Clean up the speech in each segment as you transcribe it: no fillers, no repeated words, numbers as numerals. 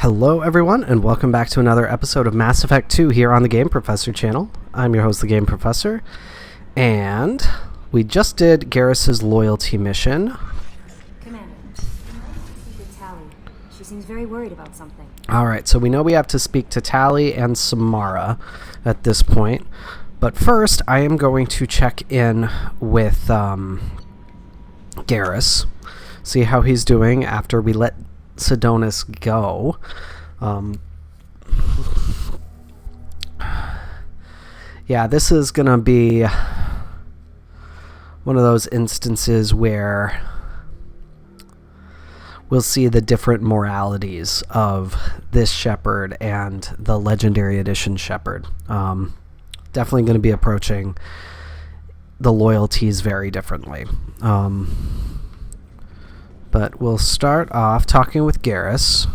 Hello everyone, and welcome back to another episode of Mass Effect 2 here on the Game Professor channel. I'm your host, the Game Professor, and we just did Garrus's loyalty mission. Commander, I have to speak with Tali. She seems very worried about something. Alright, so we know we have to speak to Tali and Samara at this point, but first I am going to check in with Garrus, see how he's doing after we let Sidonis go. Yeah, this is gonna be one of those instances where we'll see the different moralities of this Shepherd and the Legendary Edition Shepherd. Definitely going to be approaching the loyalties very differently. But we'll start off talking with Garrus.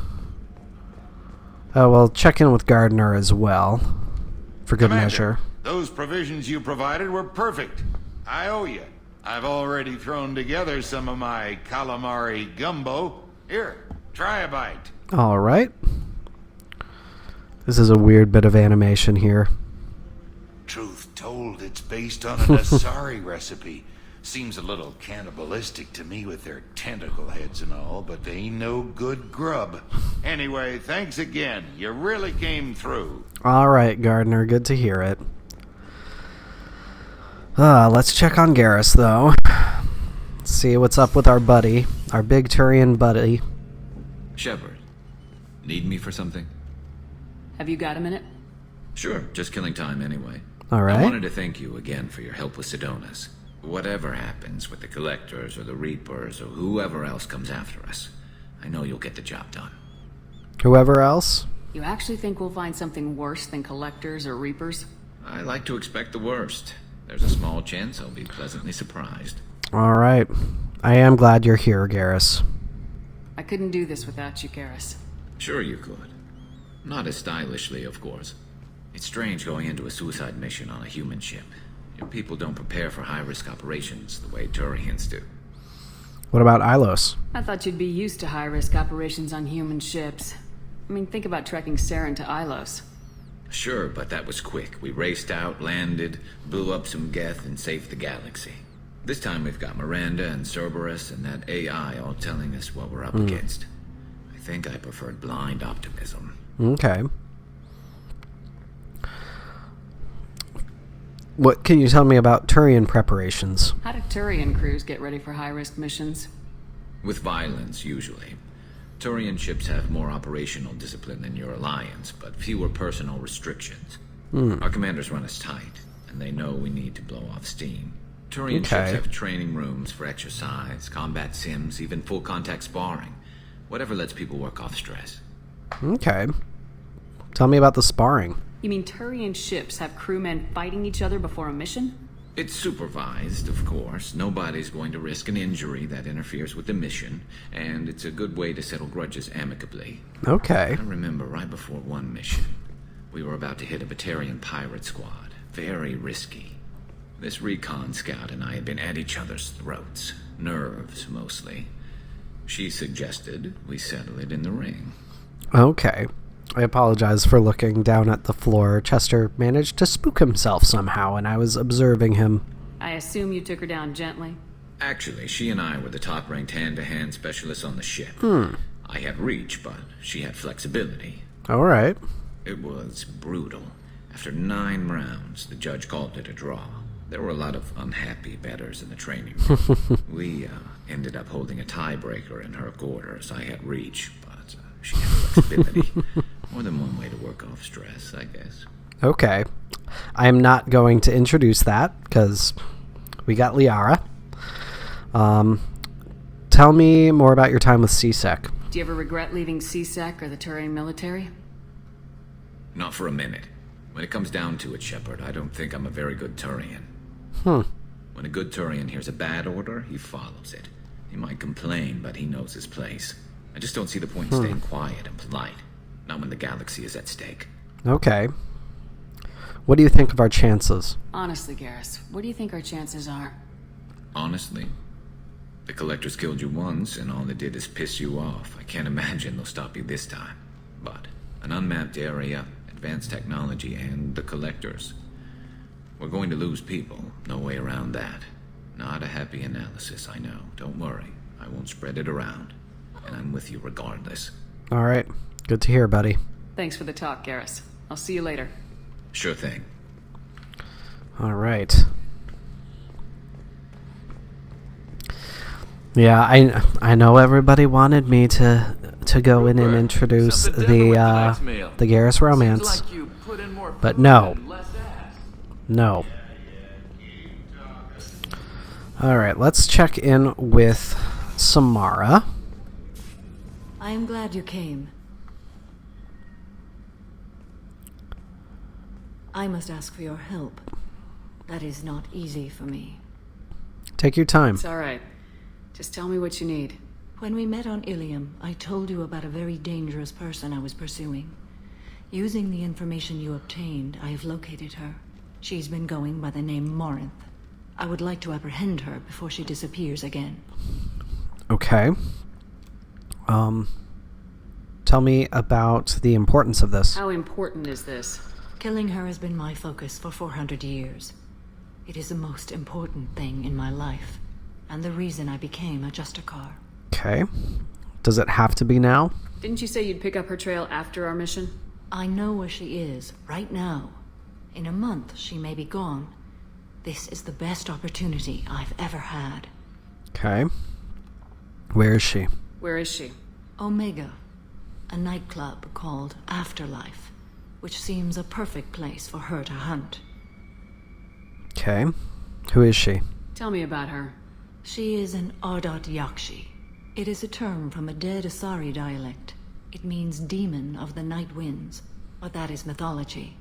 We'll check in with Gardner as well, for good measure. Those provisions you provided were perfect. I owe you. I've already thrown together some of my calamari gumbo. Here, try a bite. All right. This is a weird bit of animation here. Truth told, it's based on an Asari recipe. Seems a little cannibalistic to me with their tentacle heads and all, but they ain't no good grub. Anyway, thanks again. You really came through. All right, Gardner. Good to hear it. Let's check on Garrus, though. See what's up with our buddy. Our big Turian buddy. Shepherd, need me for something? Have you got a minute? Sure, just killing time anyway. All right. I wanted to thank you again for your help with Sidonis. Whatever happens with the Collectors or the Reapers or whoever else comes after us, I know you'll get the job done. Whoever else? You actually think we'll find something worse than Collectors or Reapers? I like to expect the worst. There's a small chance I'll be pleasantly surprised. All right. I am glad you're here, Garrus. I couldn't do this without you, Garrus. Sure you could. Not as stylishly, of course. It's strange going into a suicide mission on a human ship. Your people don't prepare for high-risk operations the way Turians do. What about Ilos? I thought you'd be used to high-risk operations on human ships. I mean, think about trekking Saren to Ilos. Sure, but that was quick. We raced out, landed, blew up some Geth, and saved the galaxy. This time we've got Miranda and Cerberus and that AI all telling us what we're up against. I think I preferred blind optimism. Okay. What can you tell me about Turian preparations? How do Turian crews get ready for high-risk missions? With violence, usually. Turian ships have more operational discipline than your alliance, but fewer personal restrictions. Our commanders run us tight, and they know we need to blow off steam. Turian ships have training rooms for exercise, combat sims, even full-contact sparring. Whatever lets people work off stress. Okay. Tell me about the sparring. You mean Turian ships have crewmen fighting each other before a mission? It's supervised, of course. Nobody's going to risk an injury that interferes with the mission, and it's a good way to settle grudges amicably. Okay. I remember right before one mission, we were about to hit a Batarian pirate squad. Very risky. This recon scout and I had been at each other's throats. Nerves, mostly. She suggested we settle it in the ring. Okay. I apologize for looking down at the floor. Chester managed to spook himself somehow, and I was observing him. I assume you took her down gently? Actually, she and I were the top-ranked hand-to-hand specialists on the ship. I had reach, but she had flexibility. All right. It was brutal. After 9 rounds, the judge called it a draw. There were a lot of unhappy bettors in the training room. We ended up holding a tiebreaker in her quarters. I had reach, but she had flexibility. More than one way to work off stress, I guess. Okay. I am not going to introduce that, because we got Liara. Tell me more about your time with CSEC. Do you ever regret leaving CSEC or the Turian military? Not for a minute. When it comes down to it, Shepard, I don't think I'm a very good Turian. When a good Turian hears a bad order, he follows it. He might complain, but he knows his place. I just don't see the point in staying quiet and polite. Not when the galaxy is at stake. Okay. What do you think of our chances? Honestly, Garrus, what do you think our chances are? Honestly, the Collectors killed you once, and all they did is piss you off. I can't imagine they'll stop you this time. But an unmapped area, advanced technology, and the Collectors. We're going to lose people. No way around that. Not a happy analysis, I know. Don't worry. I won't spread it around. And I'm with you regardless. All right. Good to hear, buddy. Thanks for the talk, Garrus. I'll see you later. Sure thing. All right. Yeah, I know everybody wanted me to go in and introduce the Garrus romance, but no. All right, let's check in with Samara. I am glad you came. I must ask for your help. That is not easy for me. Take your time. It's all right. Just tell me what you need. When we met on Ilium, I told you about a very dangerous person I was pursuing. Using the information you obtained, I have located her. She's been going by the name Morinth. I would like to apprehend her before she disappears again. Okay. Tell me about the importance of this. How important is this? Killing her has been my focus for 400 years. It is the most important thing in my life, and the reason I became a Justicar. Okay. Does it have to be now? Didn't you say you'd pick up her trail after our mission? I know where she is, right now. In a month, she may be gone. This is the best opportunity I've ever had. Okay. Where is she? Where is she? Omega, a nightclub called Afterlife, which seems a perfect place for her to hunt. Okay. Who is she? Tell me about her. She is an Ardat Yakshi. It is a term from a dead Asari dialect. It means demon of the night winds, but that is mythology.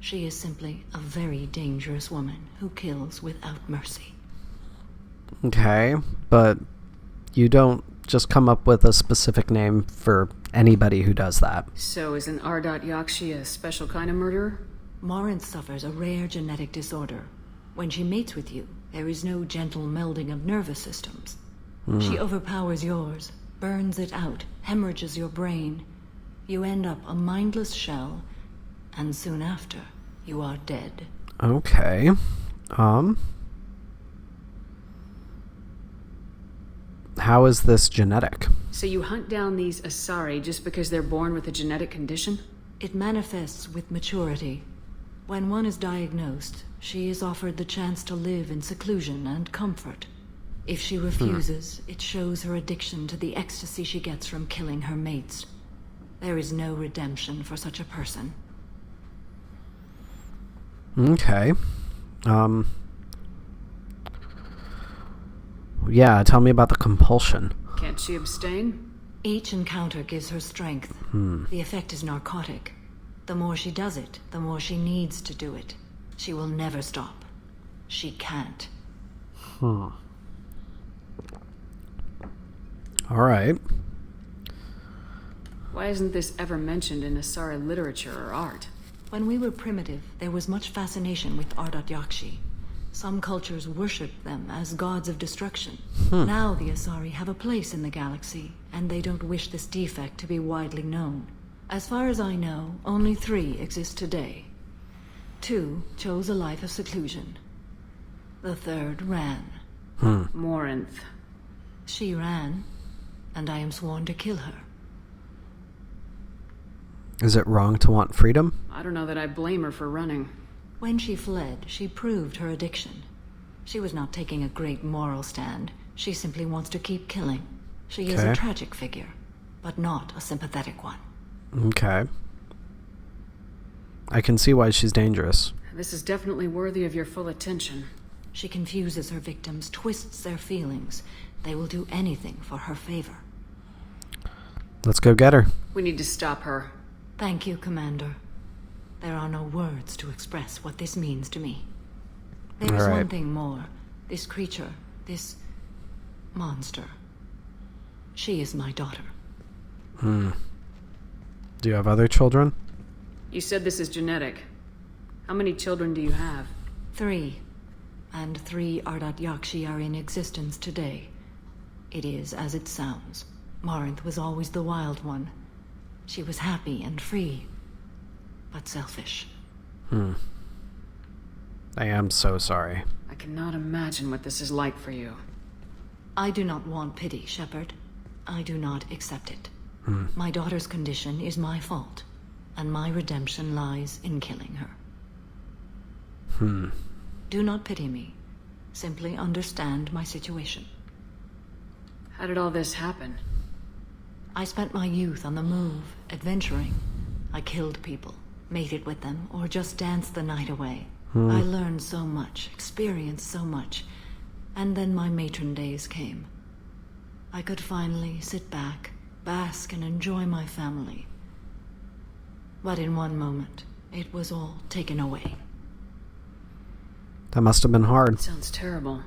She is simply a very dangerous woman who kills without mercy. Okay, but you don't just come up with a specific name for anybody who does that. So is an Ardat Yakshi a special kind of murderer? Morinth suffers a rare genetic disorder. When she mates with you, there is no gentle melding of nervous systems. She overpowers yours, burns it out, hemorrhages your brain. You end up a mindless shell, and soon after, you are dead. Okay. How is this genetic? So you hunt down these Asari just because they're born with a genetic condition? It manifests with maturity. When one is diagnosed, she is offered the chance to live in seclusion and comfort. If she refuses, it shows her addiction to the ecstasy she gets from killing her mates. There is no redemption for such a person. Okay. Yeah, tell me about the compulsion. Can't she abstain? Each encounter gives her strength. The effect is narcotic. The more she does it, the more she needs to do it. She will never stop. She can't. All right. Why isn't this ever mentioned in Asari literature or art? When we were primitive, there was much fascination with Ardat Yakshi. Some cultures worshipped them as gods of destruction. Now the Asari have a place in the galaxy, and they don't wish this defect to be widely known. As far as I know, only 3 exist today. 2 chose a life of seclusion. The 3rd ran. Morinth. She ran, and I am sworn to kill her. Is it wrong to want freedom? I don't know that I blame her for running. When she fled, she proved her addiction. She was not taking a great moral stand. She simply wants to keep killing. She is a tragic figure, but not a sympathetic one. Okay. I can see why she's dangerous. This is definitely worthy of your full attention. She confuses her victims, twists their feelings. They will do anything for her favor. Let's go get her. We need to stop her. Thank you, Commander. There are no words to express what this means to me. There is one thing more. This creature, this monster. She is my daughter. Do you have other children? You said this is genetic. How many children do you have? 3. And 3 Ardat Yakshi are in existence today. It is as it sounds. Morinth was always the wild one. She was happy and free, but selfish. I am so sorry. I cannot imagine what this is like for you. I do not want pity, Shepard. I do not accept it. My daughter's condition is my fault, and my redemption lies in killing her. Do not pity me. Simply understand my situation. How did all this happen? I spent my youth on the move, adventuring. I killed people, mated with them, or just danced the night away. I learned so much, experienced so much, and then my matron days came. I could finally sit back, bask and enjoy my family. But in one moment, it was all taken away. That must have been hard. Sounds terrible.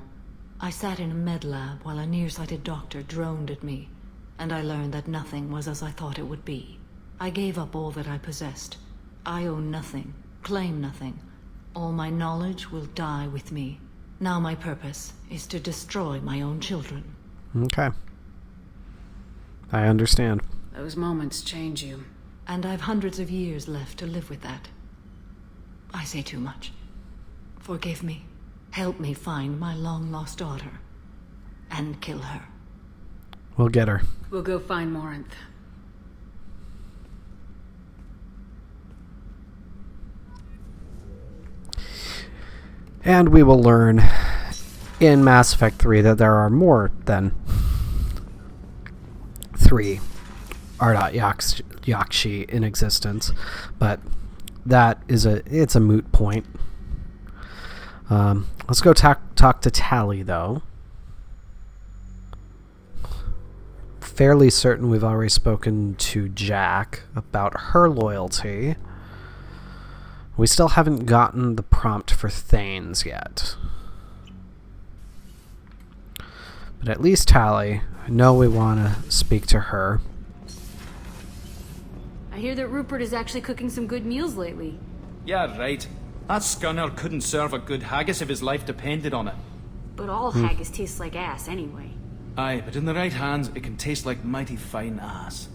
I sat in a med lab while a nearsighted doctor droned at me, and I learned that nothing was as I thought it would be. I gave up all that I possessed. I own nothing, claim nothing. All my knowledge will die with me. Now my purpose is to destroy my own children. Okay. I understand. Those moments change you. And I've hundreds of years left to live with that. I say too much. Forgive me. Help me find my long-lost daughter. And kill her. We'll get her. We'll go find Morinth. And we will learn in Mass Effect 3 that there are more than 3 Ardot Yakshi in existence, but that is it's a moot point. Let's go talk to Tali, though. Fairly certain we've already spoken to Jack about her loyalty. We still haven't gotten the prompt for Thanes yet. But at least Tali, I know we want to speak to her. I hear that Rupert is actually cooking some good meals lately. Yeah, right. That scunner couldn't serve a good haggis if his life depended on it. But all haggis tastes like ass anyway. Aye, but in the right hands, it can taste like mighty fine ass.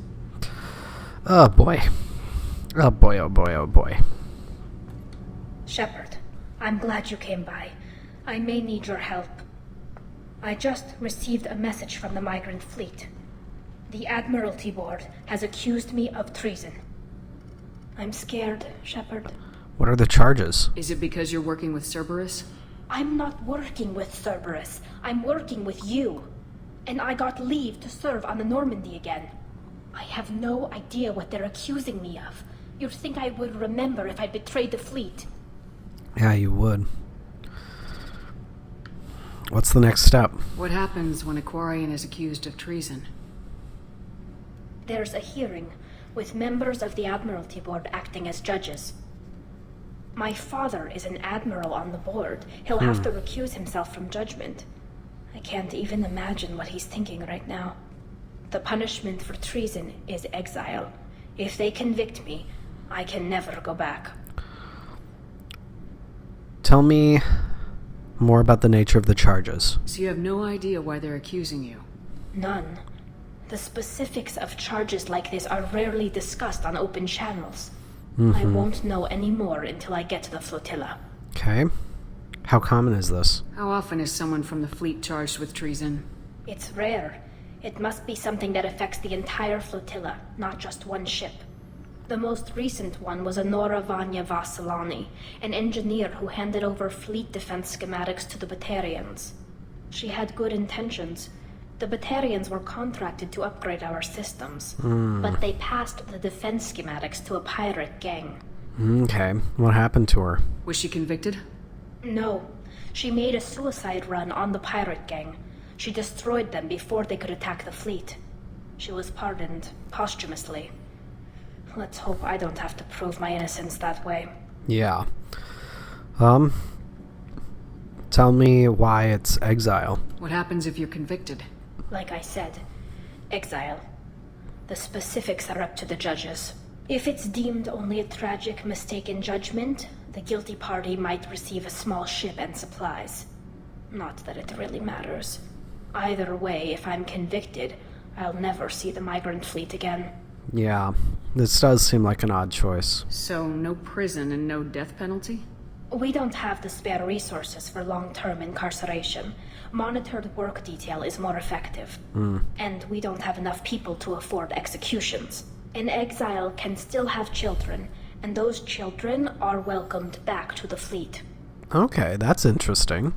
Oh boy. Oh boy, oh boy, oh boy. Shepard, I'm glad you came by. I may need your help. I just received a message from the Migrant Fleet. The Admiralty Board has accused me of treason. I'm scared, Shepard. What are the charges? Is it because you're working with Cerberus? I'm not working with Cerberus. I'm working with you. And I got leave to serve on the Normandy again. I have no idea what they're accusing me of. You'd think I would remember if I betrayed the fleet. Yeah, you would. What's the next step? What happens when a Quarian is accused of treason? There's a hearing, with members of the Admiralty Board acting as judges. My father is an admiral on the board. He'll have to recuse himself from judgment. I can't even imagine what he's thinking right now. The punishment for treason is exile. If they convict me, I can never go back. Tell me more about the nature of the charges. So you have no idea why they're accusing you? None. The specifics of charges like this are rarely discussed on open channels. I won't know any more until I get to the flotilla. Okay. How common is this? How often is someone from the fleet charged with treason? It's rare. It must be something that affects the entire flotilla, not just one ship. The most recent one was Honora Vanya Vassilani, an engineer who handed over fleet defense schematics to the Batarians. She had good intentions. The Batarians were contracted to upgrade our systems, but they passed the defense schematics to a pirate gang. Okay. What happened to her? Was she convicted? No. She made a suicide run on the pirate gang. She destroyed them before they could attack the fleet. She was pardoned posthumously. Let's hope I don't have to prove my innocence that way. Yeah. Tell me why it's exile. What happens if you're convicted? Like I said, exile. The specifics are up to the judges. If it's deemed only a tragic mistake in judgment, the guilty party might receive a small ship and supplies. Not that it really matters. Either way, if I'm convicted, I'll never see the Migrant Fleet again. Yeah, this does seem like an odd choice. So, no prison and no death penalty? We don't have the spare resources for long-term incarceration. Monitored work detail is more effective. And we don't have enough people to afford executions. An exile can still have children, and those children are welcomed back to the fleet. Okay, that's interesting.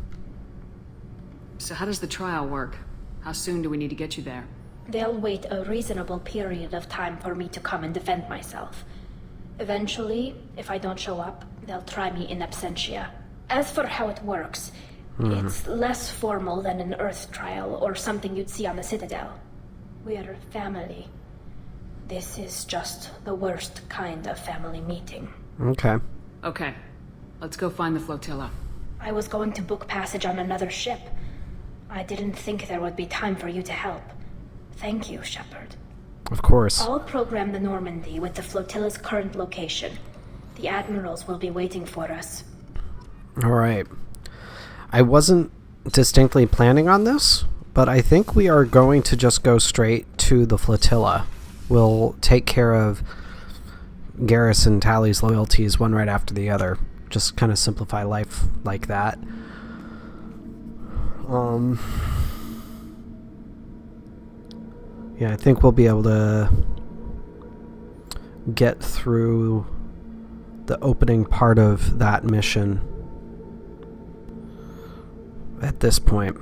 So how does the trial work? How soon do we need to get you there? They'll wait a reasonable period of time for me to come and defend myself. Eventually, if I don't show up, they'll try me in absentia. As for how it works, it's less formal than an Earth trial or something you'd see on the Citadel. We're family. This is just the worst kind of family meeting. Okay. Okay. Let's go find the flotilla. I was going to book passage on another ship. I didn't think there would be time for you to help. Thank you, Shepard. Of course. I'll program the Normandy with the flotilla's current location. The admirals will be waiting for us. All right. I wasn't distinctly planning on this, but I think we are going to just go straight to the flotilla. We'll take care of Garrus and Tali's loyalties one right after the other. Just kind of simplify life like that. Yeah, I think we'll be able to get through the opening part of that mission at this point.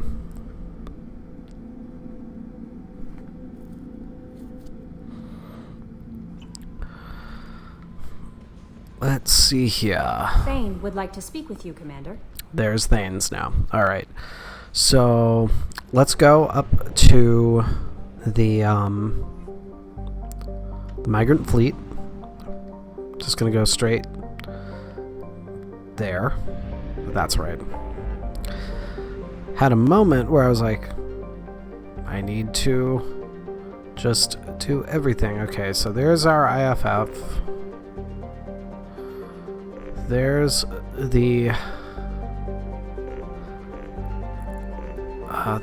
Let's see here. Thane would like to speak with you, Commander. There's Thane's now. Alright. So, let's go up to the Migrant Fleet. Just gonna go straight there. That's right. Had a moment where I was like, I need to just do everything. Okay, so there's our IFF. There's the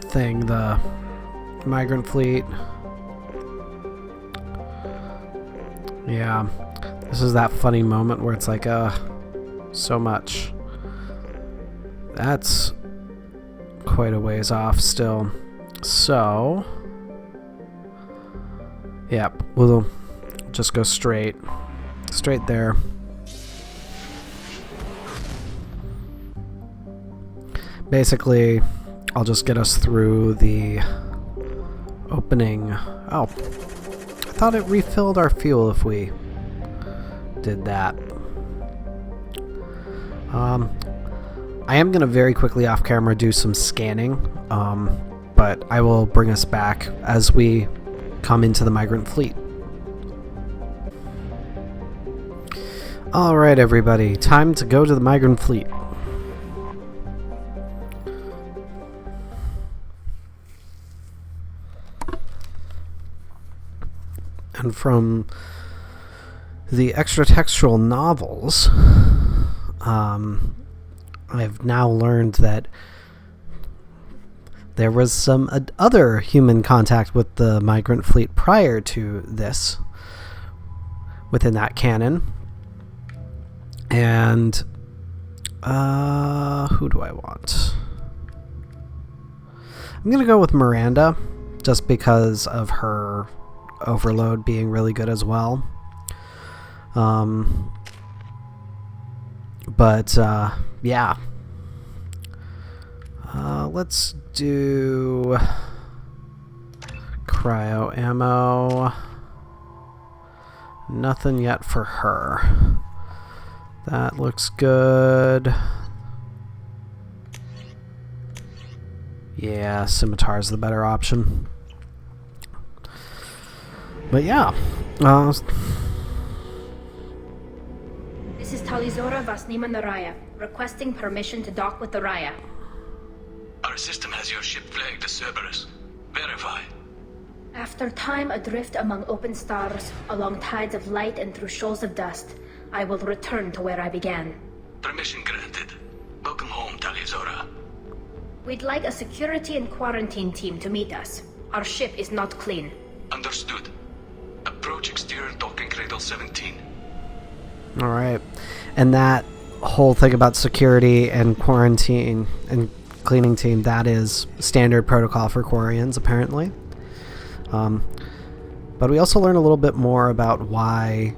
thing, the Migrant Fleet. Yeah, this is that funny moment where it's like, so much. That's quite a ways off still. So, yep, we'll just go straight there. Basically, I'll just get us through the opening. Oh, I thought it refilled our fuel if we did that. I am going to very quickly off camera do some scanning, but I will bring us back as we come into the Migrant Fleet. Alright everybody, time to go to the Migrant Fleet. And from the extra-textual novels, I've now learned that there was some other human contact with the Migrant Fleet prior to this, within that canon. And, who do I want? I'm going to go with Miranda, just because of her overload being really good as well. Yeah. Let's do cryo ammo. Nothing yet for her. That looks good. Yeah, scimitar's the better option. But yeah. This is Talizora Vasnima Naraya, requesting permission to dock with the Raya. Our system has your ship flagged as Cerberus. Verify. After time adrift among open stars, along tides of light and through shoals of dust, I will return to where I began. Permission granted. Welcome home, Talizora. We'd like a security and quarantine team to meet us. Our ship is not clean. Understood. A Approach exterior docking cradle 17. All right. And that whole thing about security and quarantine and cleaning team, that is standard protocol for Quarians, apparently. But we also learn a little bit more about why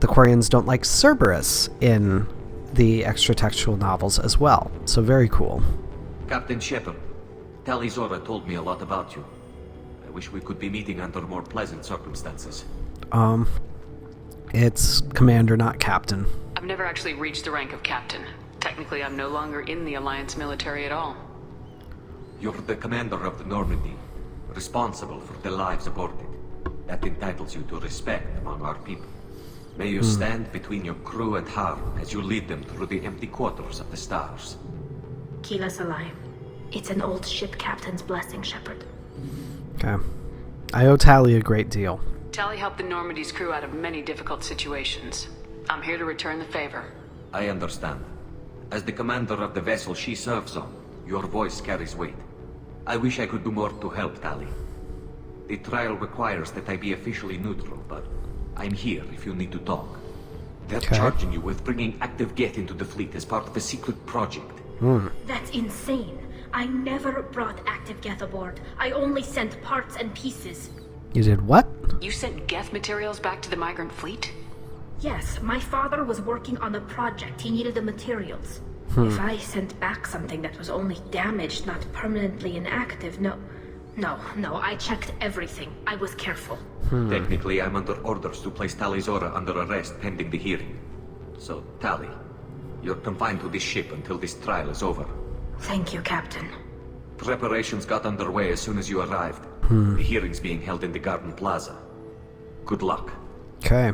the Quarians don't like Cerberus in the extra-textual novels as well. So very cool. Captain Shepard, Tali Zora told me a lot about you. I wish we could be meeting under more pleasant circumstances. It's Commander, not Captain. I've never actually reached the rank of captain. Technically, I'm no longer in the Alliance military at all. You're the commander of the Normandy, responsible for the lives aborted. That entitles you to respect among our people. May you stand between your crew and harm as you lead them through the empty quarters of the stars. Keela Salai. It's an old ship captain's blessing, Shepard. Okay. I owe Tali a great deal. Tali helped the Normandy's crew out of many difficult situations. I'm here to return the favor. I understand. As the commander of the vessel she serves on, your voice carries weight. I wish I could do more to help, Tali. The trial requires that I be officially neutral, but I'm here if you need to talk. They're charging you with bringing active Geth into the fleet as part of a secret project. That's insane. I never brought active Geth aboard. I only sent parts and pieces. You did what? You sent Geth materials back to the Migrant Fleet? Yes, my father was working on a project. He needed the materials. If I sent back something that was only damaged, not permanently inactive, no, I checked everything. I was careful. Technically, I'm under orders to place Tali Zora under arrest pending the hearing. So, Tali, you're confined to this ship until this trial is over. Thank you, Captain. Preparations got underway as soon as you arrived. The hearing's being held in the Garden Plaza. Good luck. Okay.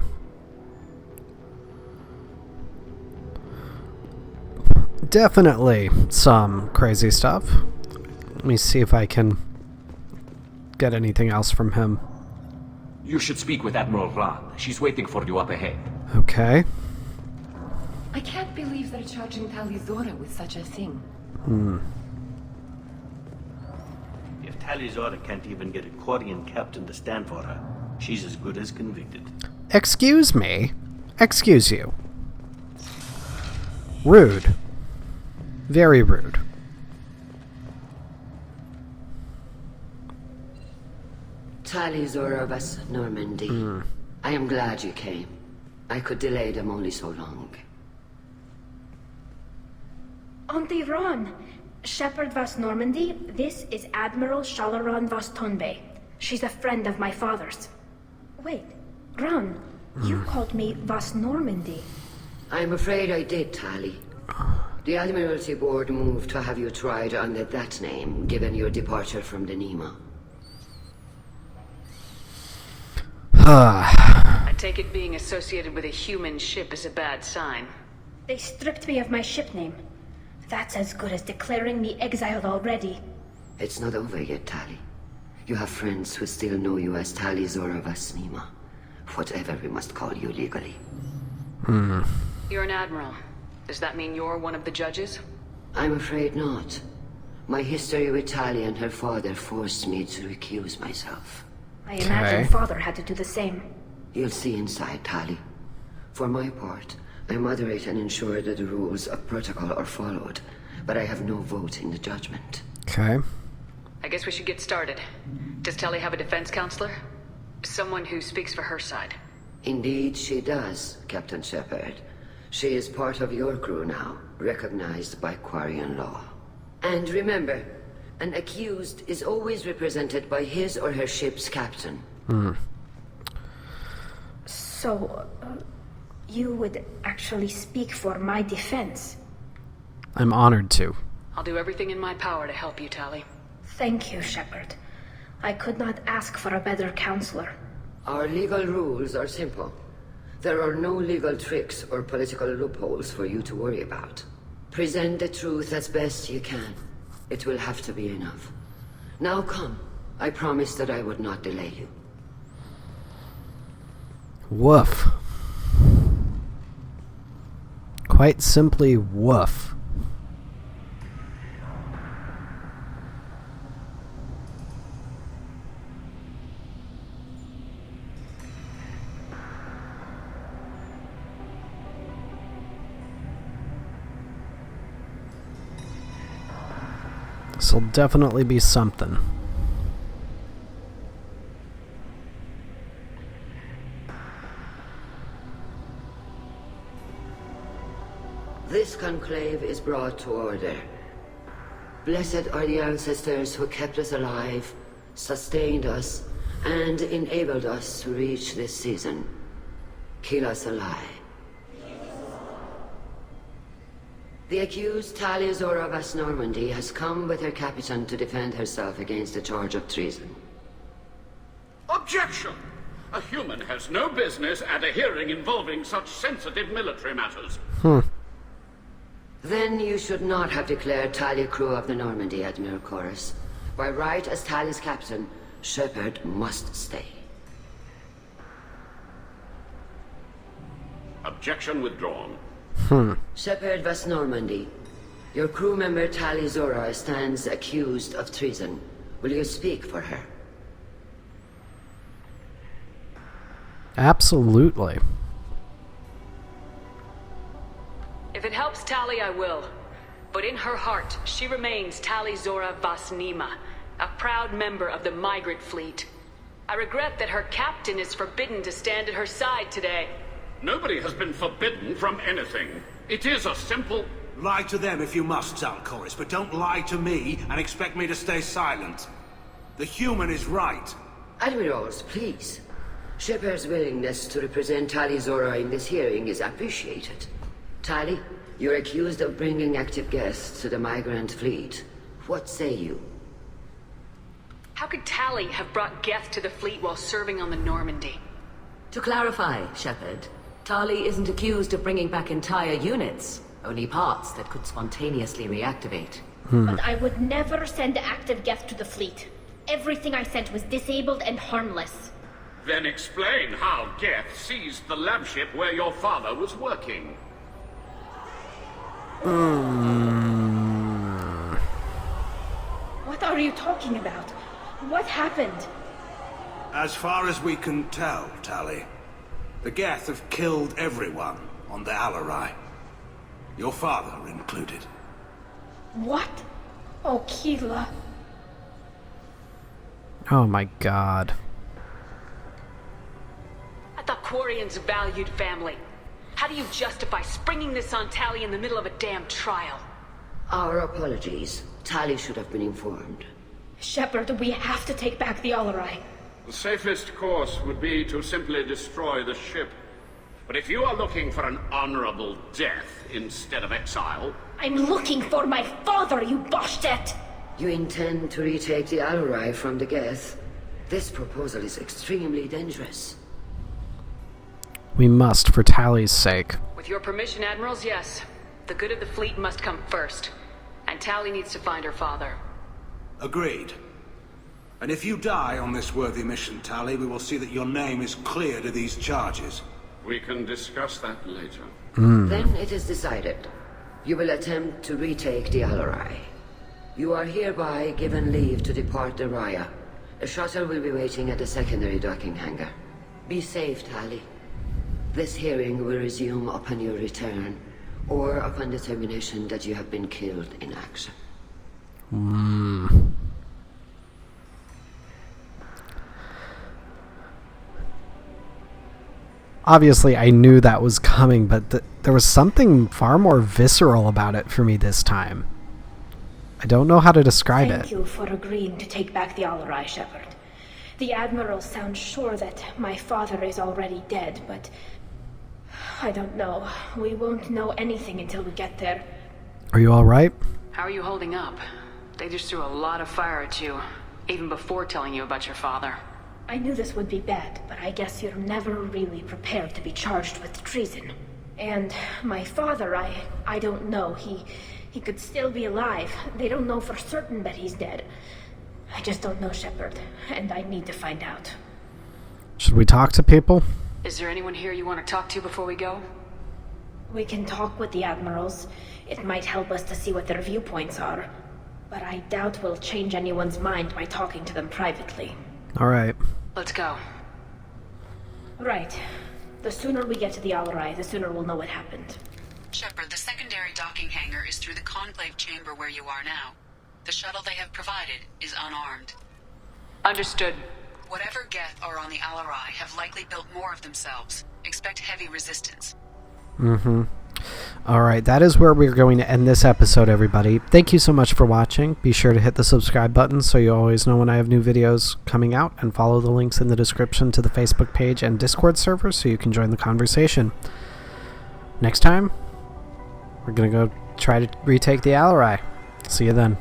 Definitely some crazy stuff. Let me see if I can get anything else from him. You should speak with Admiral Ran. She's waiting for you up ahead. Okay. I can't believe they're charging Tali Zora with such a thing. If Tali Zora can't even get a Quarian captain to stand for her, she's as good as convicted. Excuse me. Excuse you. Rude. Very rude. Tali Zora of us, Normandy. I am glad you came. I could delay them only so long. Auntie Ron, Shepard Vas Normandy, this is Admiral Shalaran Vas Tonbe. She's a friend of my father's. Wait, Ron, you called me Vas Normandy. I'm afraid I did, Tali. The Admiralty Board moved to have you tried under that name, given your departure from the Nima. I take it being associated with a human ship is a bad sign. They stripped me of my ship name. That's as good as declaring me exiled already. It's not over yet, Tali. You have friends who still know you as Tali Zora Vas Nima. Whatever we must call you legally. You're an admiral. Does that mean you're one of the judges? I'm afraid not. My history with Tali and her father forced me to recuse myself. I imagine father had to do the same. You'll see inside, Tali. For my part, I moderate and ensure that the rules of protocol are followed, but I have no vote in the judgment. Okay. I guess we should get started. Does Tali have a defense counselor? Someone who speaks for her side. Indeed, she does, Captain Shepard. She is part of your crew now, recognized by Quarian law. And remember, an accused is always represented by his or her ship's captain. So, you would actually speak for my defense? I'm honored to. I'll do everything in my power to help you, Tali. Thank you, Shepard. I could not ask for a better counselor. Our legal rules are simple. There are no legal tricks or political loopholes for you to worry about. Present the truth as best you can. It will have to be enough. Now come. I promised that I would not delay you. Woof. Quite simply, woof. This'll definitely be something. This conclave is brought to order. Blessed are the ancestors who kept us alive, sustained us, and enabled us to reach this season. Keep us alive. The accused Tali Zora Vas Normandy has come with her captain to defend herself against a charge of treason. Objection! A human has no business at a hearing involving such sensitive military matters. Then you should not have declared Tali crew of the Normandy, Admiral Garrus. By right as Tali's captain, Shepard must stay. Objection withdrawn. Shepard Vas Normandy, your crew member Tali Zora stands accused of treason. Will you speak for her? Absolutely. If it helps Tali, I will. But in her heart, she remains Tali Zora Vas Nima, a proud member of the Migrant Fleet. I regret that her captain is forbidden to stand at her side today. Nobody has been forbidden from anything. It is a simple... Lie to them if you must, Zalcoris, but don't lie to me and expect me to stay silent. The human is right. Admirals, please. Shepard's willingness to represent Tali Zora in this hearing is appreciated. Tali, you're accused of bringing active guests to the Migrant Fleet. What say you? How could Tali have brought Geth to the fleet while serving on the Normandy? To clarify, Shepard, Tali isn't accused of bringing back entire units, only parts that could spontaneously reactivate. But I would never send active Geth to the fleet. Everything I sent was disabled and harmless. Then explain how Geth seized the lab ship where your father was working. What are you talking about? What happened? As far as we can tell, Tali, the Geth have killed everyone on the Alarai. Your father included. What? Oh, Keela. Oh my god. I thought Quarians valued family. How do you justify springing this on Tali in the middle of a damn trial? Our apologies. Tali should have been informed. Shepard, we have to take back the Alarai. The safest course would be to simply destroy the ship. But if you are looking for an honorable death instead of exile... I'm looking for my father, you Boshtet! You intend to retake the Alarai from the Geth? This proposal is extremely dangerous. We must, for Tali's sake. With your permission, Admirals, yes. The good of the fleet must come first. And Tali needs to find her father. Agreed. And if you die on this worthy mission, Tali, we will see that your name is cleared of these charges. We can discuss that later. Then it is decided. You will attempt to retake the Alarai. You are hereby given leave to depart the Raya. A shuttle will be waiting at the secondary docking hangar. Be safe, Tali. This hearing will resume upon your return, or upon determination that you have been killed in action. Obviously, I knew that was coming, but there was something far more visceral about it for me this time. I don't know how to describe it. Thank you for agreeing to take back the Alarai, Shepard. The Admiral sounds sure that my father is already dead, but... I don't know. We won't know anything until we get there. Are you alright? How are you holding up? They just threw a lot of fire at you, even before telling you about your father. I knew this would be bad, but I guess you're never really prepared to be charged with treason. And my father, I don't know. He could still be alive. They don't know for certain that he's dead. I just don't know, Shepard, and I need to find out. Should we talk to people? Is there anyone here you want to talk to before we go? We can talk with the Admirals. It might help us to see what their viewpoints are. But I doubt we'll change anyone's mind by talking to them privately. Alright. Let's go. Right. The sooner we get to the Alarai, the sooner we'll know what happened. Shepard, the secondary docking hangar is through the conclave chamber where you are now. The shuttle they have provided is unarmed. Understood. Whatever Geth are on the Alarai have likely built more of themselves. Expect heavy resistance. Alright, that is where we're going to end this episode, everybody. Thank you so much for watching. Be sure to hit the subscribe button so you always know when I have new videos coming out, and follow the links in the description to the Facebook page and Discord server so you can join the conversation. Next time, we're going to go try to retake the Alarai. See you then.